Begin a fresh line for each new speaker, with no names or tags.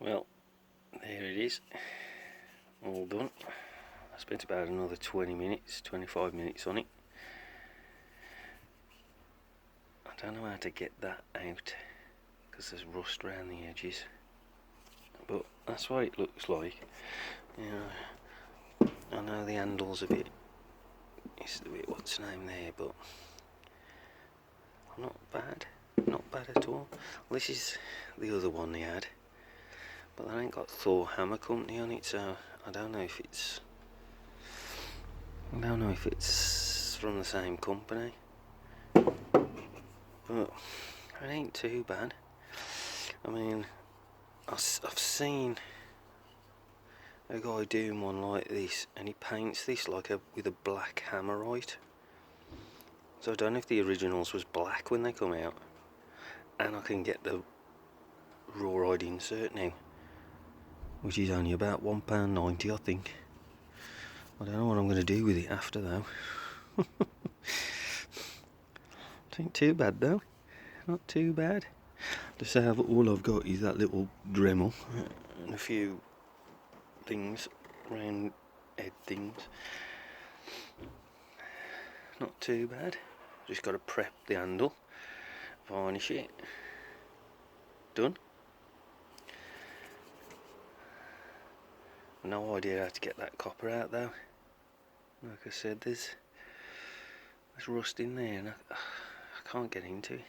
Well, there it is, all done. I spent about another 20 minutes, 25 minutes on it. I don't know how to get that out because there's rust around the edges, but that's what it looks like. You know, I know the handle's a bit, it's a bit what's the name there, but not bad at all. This is the other one they had, but they ain't got Thor Hammer Company on it, so I don't know if it's from the same company, but it ain't too bad. I mean, I've seen a guy doing one like this, and he paints this like with a black hammerite. So I don't know if the originals was black when they come out, and I can get the rawhide insert now, which is only about £1.90, I think. I don't know what I'm going to do with it after though. It ain't too bad though, not too bad. Just have all I've got is that little Dremel and a few things, round head things. Not too bad. Just got to prep the handle, varnish it. Done. No idea how to get that copper out though. Like I said, there's rust in there and I can't get into it.